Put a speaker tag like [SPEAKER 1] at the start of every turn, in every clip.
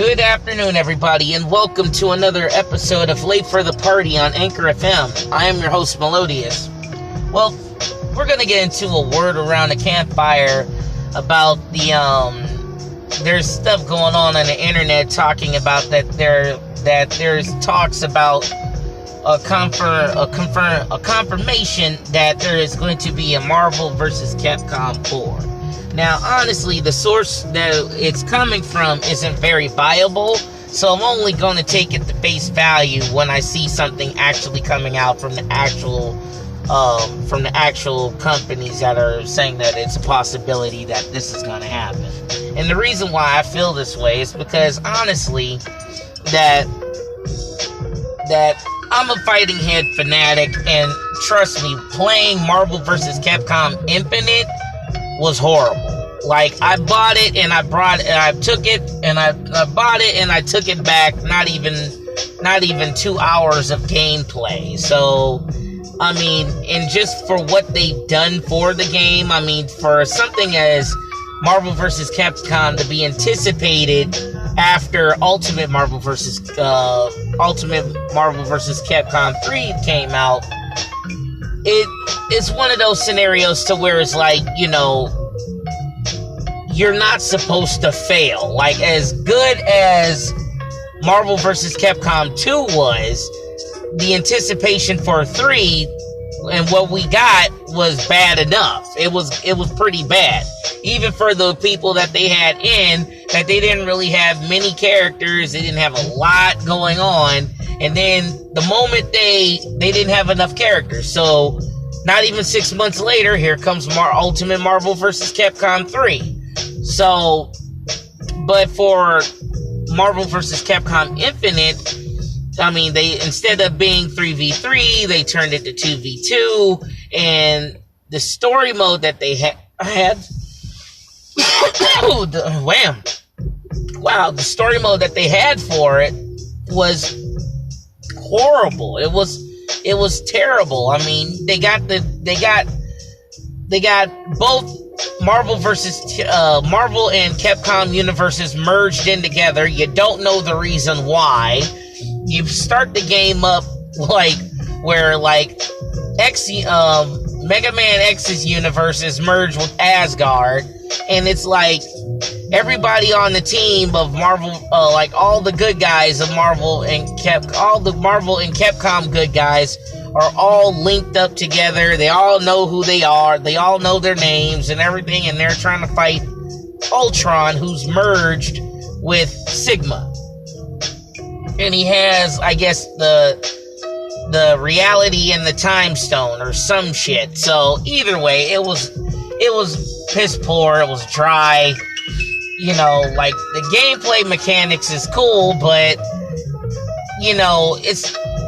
[SPEAKER 1] Good afternoon, everybody, and welcome to another episode of Late for the Party on Anchor FM. I am your host, Melodious. Well, we're going to get into a word around the campfire about there's stuff going on the internet talking about that there's talks about a confirmation that there is going to be a Marvel vs. Capcom 4. Now, honestly, the source that it's coming from isn't very viable, so I'm only going to take it to face value when I see something actually coming out from the actual companies that are saying that it's a possibility that this is going to happen. And the reason why I feel this way is because, honestly, that I'm a fighting head fanatic, and trust me, playing Marvel vs. Capcom Infinite was horrible. Like, I bought it and I took it and I bought it and I took it back. Not even 2 hours of gameplay. So, I mean, and just for what they've done for the game, I mean, for something as Marvel vs. Capcom to be anticipated after Ultimate Marvel vs. Capcom 3 came out, it's one of those scenarios to where it's like, you know, you're not supposed to fail. Like, as good as Marvel vs. Capcom 2 was, the anticipation for 3 and what we got was bad enough. It was pretty bad. Even for the people that they had in, that they didn't really have many characters, they didn't have a lot going on, and then the moment they didn't have enough characters. So, not even 6 months later, here comes Ultimate Marvel vs. Capcom 3. So, but for Marvel vs. Capcom Infinite, I mean, they, instead of being 3v3, they turned it to 2v2, and the story mode that they had, the story mode that they had for it was horrible. It was terrible. I mean, they got both Marvel and Capcom universes merged in together. You don't know the reason why. You start the game up like where Mega Man X's universe is merged with Asgard, and it's like everybody on the team of Marvel, like all the good guys of Marvel and all the Marvel and Capcom good guys are all linked up together. They all know who they are. They all know their names and everything, and they're trying to fight Ultron, who's merged with Sigma. And he has, I guess, the reality and the time stone or some shit. So either way, it was piss poor. It was dry. You know, like, the gameplay mechanics is cool, but, you know,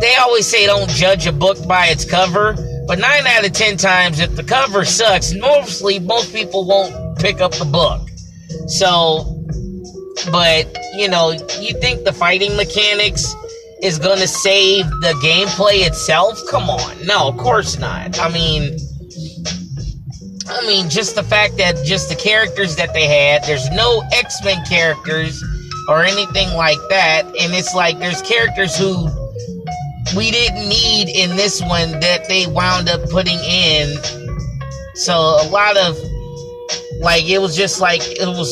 [SPEAKER 1] they always say don't judge a book by its cover, but 9 out of 10 times, if the cover sucks, most people won't pick up the book. So, but, you know, you think the fighting mechanics is going to save the gameplay itself? Come on. No, of course not. I mean, just the fact that just the characters that they had, there's no X-Men characters or anything like that, and it's like there's characters who we didn't need in this one that they wound up putting in. So a lot of, like, it was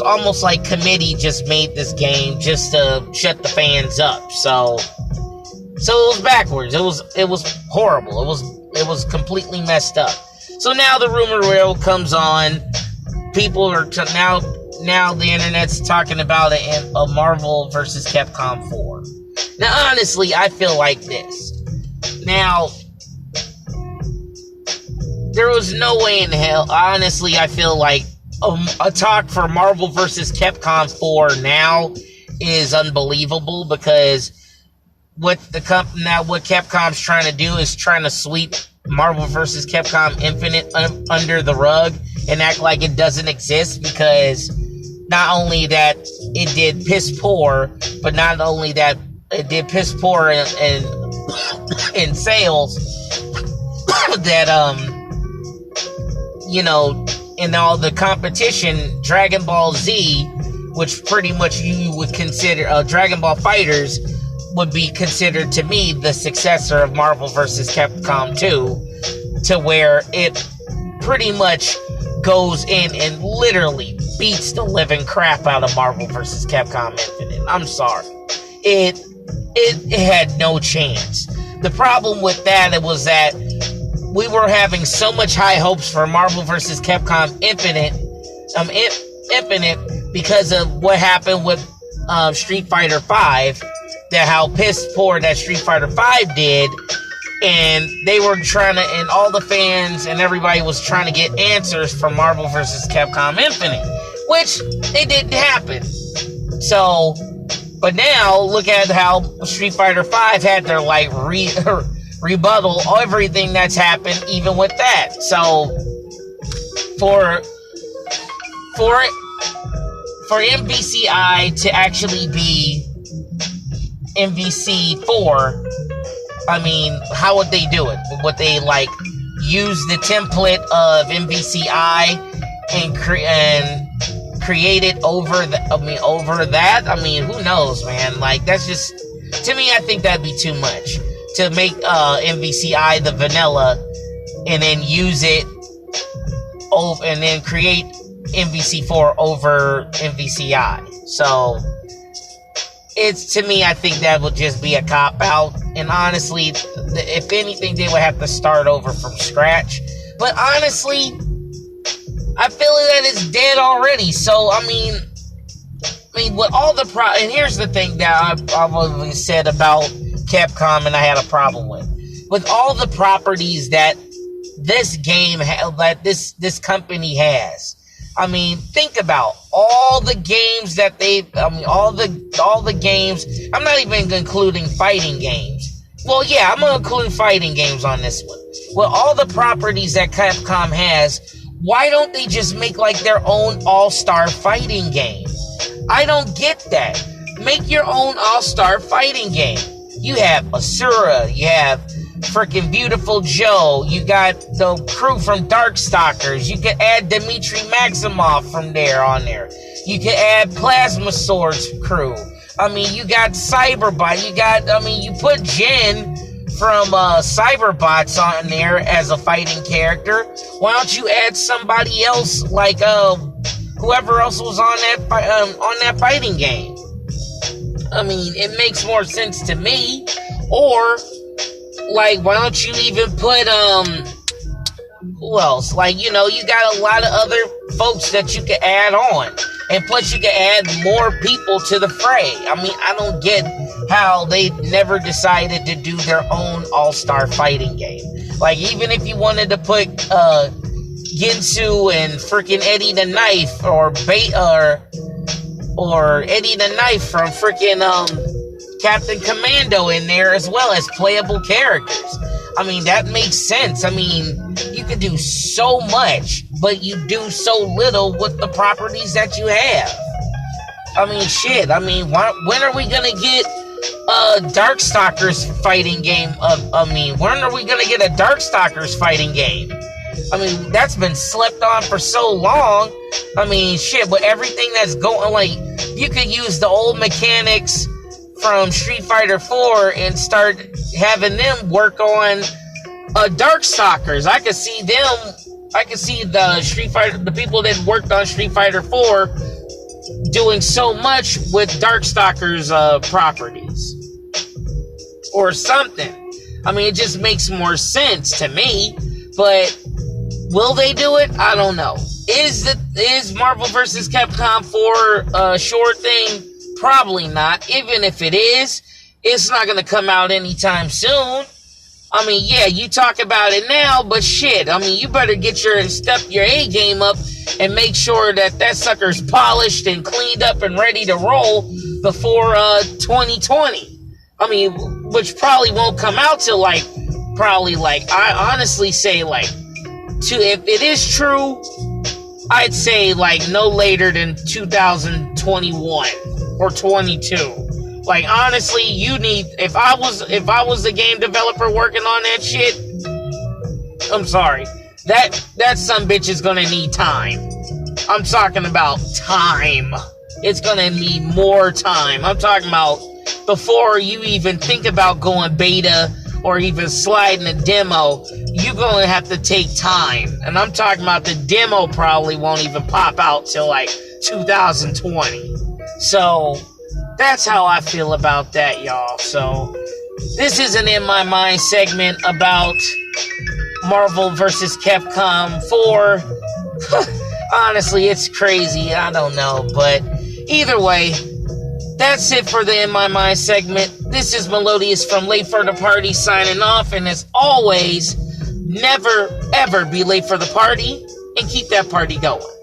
[SPEAKER 1] almost like committee just made this game just to shut the fans up. So it was backwards. It was horrible. It was completely messed up. So now the rumor wheel comes on. People are now the internet's talking about a Marvel vs. Capcom 4. Now, honestly, I feel like this. Now, there was no way in hell. Honestly, I feel like a talk for Marvel vs. Capcom 4 now is unbelievable, because what Capcom's trying to do is trying to sweep Marvel vs. Capcom Infinite under the rug and act like it doesn't exist, because not only that it did piss poor, but not only that it did piss poor in sales, that you know, in all the competition, Dragon Ball Z which pretty much you would consider Dragon Ball Fighters would be considered to me the successor of Marvel vs. Capcom 2, to where it pretty much goes in and literally beats the living crap out of Marvel vs. Capcom Infinite. I'm sorry. It had no chance. The problem with that was that we were having so much high hopes for Marvel vs. Capcom Infinite, because of what happened with Street Fighter V, that how piss poor that Street Fighter V did, and they were trying to, and all the fans and everybody was trying to get answers from Marvel vs. Capcom Infinite, which it didn't happen. So, but now look at how Street Fighter V had their like rebuttal everything that's happened, even with that. So for MVCI to actually be MVC4, I mean, how would they do it? Would they like use the template of MVCI and create it over that? I mean, who knows, man? Like, that's just, to me, I think that'd be too much to make MVCI the vanilla and then use it over and then create MVC4 over MVCI. So it's, to me, I think that would just be a cop-out. And honestly, if anything, they would have to start over from scratch. But honestly, I feel that it's dead already. So, I mean, with all the and here's the thing that I've probably said about Capcom and I had a problem with. With all the properties that this game, that this company has. I mean, think about all the games that all the games. I'm not even including fighting games. Well, yeah, I'm going to include fighting games on this one. Well, all the properties that Capcom has, why don't they just make like their own all-star fighting game? I don't get that. Make your own all-star fighting game. You have Asura, you have freaking Beautiful Joe, you got the crew from Darkstalkers, you can add Dmitry Maximov from there on there. You can add Plasma Swords crew. I mean, you got Cyberbot, you put Jen from Cyberbots on there as a fighting character. Why don't you add somebody else like whoever else was on that fighting game? I mean, it makes more sense to me. Or like, why don't you even put who else? Like, you got a lot of other folks that you can add on. And plus you can add more people to the fray. I mean, I don't get how they never decided to do their own all-star fighting game. Like, even if you wanted to put Ginsu and freaking Eddie the Knife or Eddie the Knife from freaking Captain Commando in there as well as playable characters. I mean, that makes sense. I mean, you can do so much, but you do so little with the properties that you have. I mean, shit. I mean, when are we gonna get Darkstalkers fighting game? When are we gonna get a Darkstalkers fighting game? I mean, that's been slept on for so long. I mean, shit, with everything that's going, like, you could use the old mechanics from Street Fighter 4 and start having them work on Darkstalkers. I could see the people that worked on Street Fighter 4 doing so much with Darkstalkers properties. Or something. I mean, it just makes more sense to me, but will they do it? I don't know. Is Marvel vs. Capcom 4 a sure thing? Probably not. Even if it is, it's not going to come out anytime soon. I mean, yeah, you talk about it now, but shit, I mean, you better get your A game up and make sure that sucker's polished and cleaned up and ready to roll before 2020. I mean, which probably won't come out till I honestly say if it is true, I'd say no later than 2021 or 22. Like, honestly, if I was the game developer working on that shit, I'm sorry, that son bitch is gonna need time. I'm talking about time. it's gonna need more time. I'm talking about before you even think about going beta or even sliding a demo, you're gonna have to take time. And I'm talking about the demo probably won't even pop out till like 2020. So that's how I feel about that, y'all. So this is an In My Mind segment about Marvel vs. Capcom 4. Honestly, it's crazy. I don't know. But either way, that's it for the In My Mind segment. This is Melodious from Late for the Party signing off. And as always, never ever be late for the party and keep that party going.